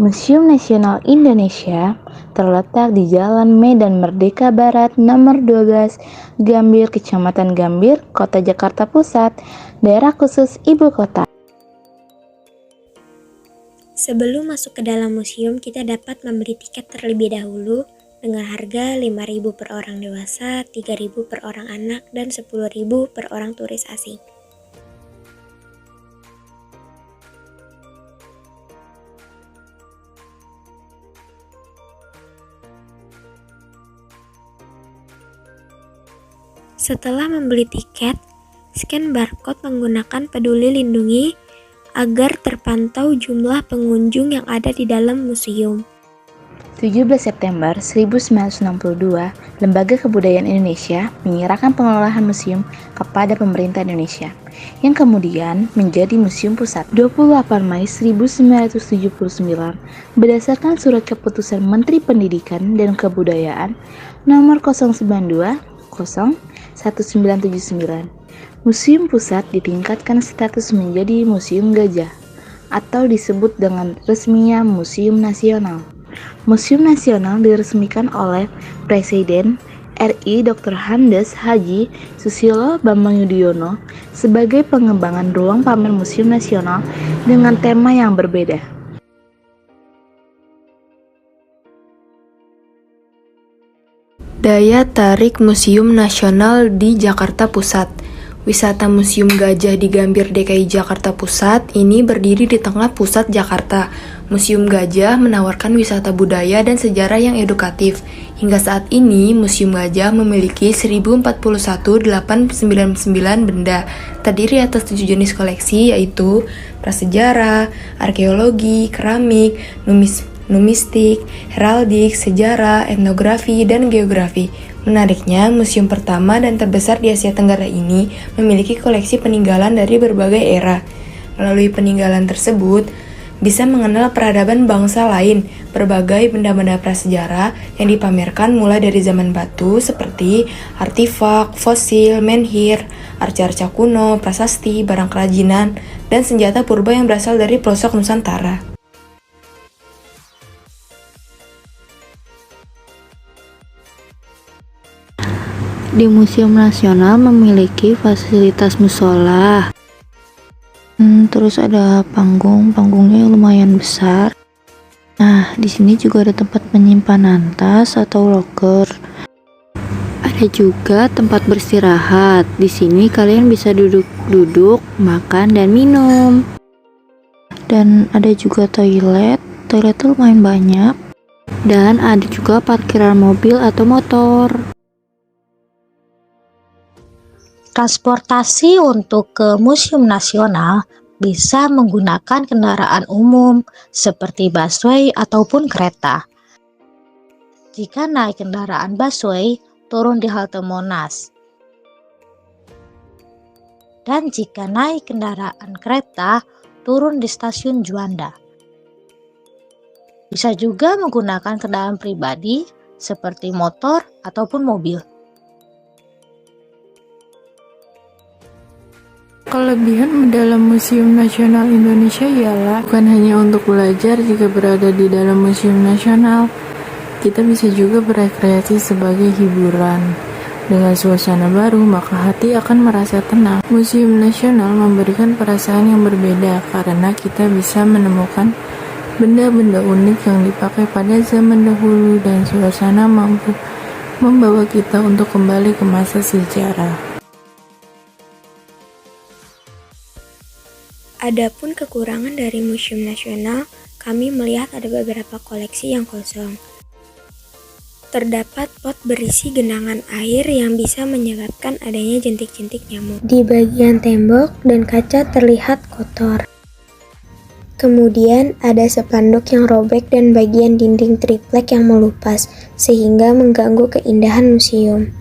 Museum Nasional Indonesia terletak di Jalan Medan Merdeka Barat nomor 12, Gambir, Kecamatan Gambir, Kota Jakarta Pusat, daerah khusus Ibu Kota. Sebelum masuk ke dalam museum, kita dapat membeli tiket terlebih dahulu dengan harga 5.000 per orang dewasa, 3.000 per orang anak, dan 10.000 per orang turis asing. Setelah membeli tiket, scan barcode menggunakan Peduli Lindungi agar terpantau jumlah pengunjung yang ada di dalam museum. 17 September 1962, Lembaga Kebudayaan Indonesia menyerahkan pengelolaan museum kepada pemerintah Indonesia, yang kemudian menjadi Museum Pusat. 28 Mei 1979, berdasarkan surat keputusan Menteri Pendidikan dan Kebudayaan nomor 092/1979, Museum Pusat ditingkatkan status menjadi Museum Gajah, atau disebut dengan resminya Museum Nasional. Museum Nasional diresmikan oleh Presiden RI Dr. Andes Haji Susilo Bambang Yudhoyono sebagai pengembangan ruang pamer Museum Nasional dengan tema yang berbeda. Daya tarik Museum Nasional di Jakarta Pusat. Wisata Museum Gajah di Gambir, DKI Jakarta Pusat ini berdiri di tengah pusat Jakarta. Museum Gajah menawarkan wisata budaya dan sejarah yang edukatif. Hingga saat ini, Museum Gajah memiliki 1041.899 benda, terdiri atas 7 jenis koleksi, yaitu prasejarah, arkeologi, keramik, numistik, heraldik, sejarah, etnografi, dan geografi. Menariknya, museum pertama dan terbesar di Asia Tenggara ini memiliki koleksi peninggalan dari berbagai era. Melalui peninggalan tersebut, bisa mengenal peradaban bangsa lain. Berbagai benda-benda prasejarah yang dipamerkan mulai dari zaman batu seperti artefak, fosil, menhir, arca-arca kuno, prasasti, barang kerajinan, dan senjata purba yang berasal dari pelosok Nusantara. Di Museum Nasional memiliki fasilitas musola. Terus ada panggungnya yang lumayan besar. Nah, di sini juga ada tempat penyimpanan tas atau loker. Ada juga tempat beristirahat. Di sini kalian bisa duduk-duduk, makan dan minum. Dan ada juga toilet. Toiletnya lumayan banyak. Dan ada juga parkiran mobil atau motor. Transportasi untuk ke Museum Nasional bisa menggunakan kendaraan umum seperti busway ataupun kereta. Jika naik kendaraan busway, turun di halte Monas. Dan jika naik kendaraan kereta, turun di stasiun Juanda. Bisa juga menggunakan kendaraan pribadi seperti motor ataupun mobil. Kelebihan dalam Museum Nasional Indonesia ialah bukan hanya untuk belajar jika berada di dalam Museum Nasional, kita bisa juga berekreasi sebagai hiburan. Dengan suasana baru, maka hati akan merasa tenang. Museum Nasional memberikan perasaan yang berbeda karena kita bisa menemukan benda-benda unik yang dipakai pada zaman dahulu dan suasana mampu membawa kita untuk kembali ke masa sejarah. Adapun kekurangan dari Museum Nasional, kami melihat ada beberapa koleksi yang kosong. Terdapat pot berisi genangan air yang bisa menyebabkan adanya jentik-jentik nyamuk. Di bagian tembok dan kaca terlihat kotor. Kemudian ada spanduk yang robek dan bagian dinding triplek yang melupas, sehingga mengganggu keindahan museum.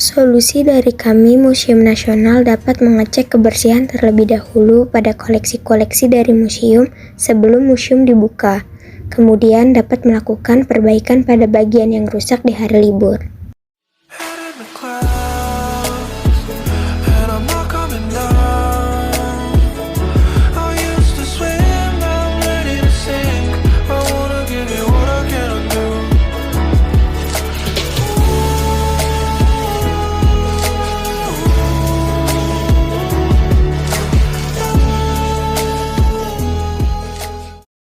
Solusi dari kami Museum Nasional dapat mengecek kebersihan terlebih dahulu pada koleksi-koleksi dari museum sebelum museum dibuka. Kemudian dapat melakukan perbaikan pada bagian yang rusak di hari libur.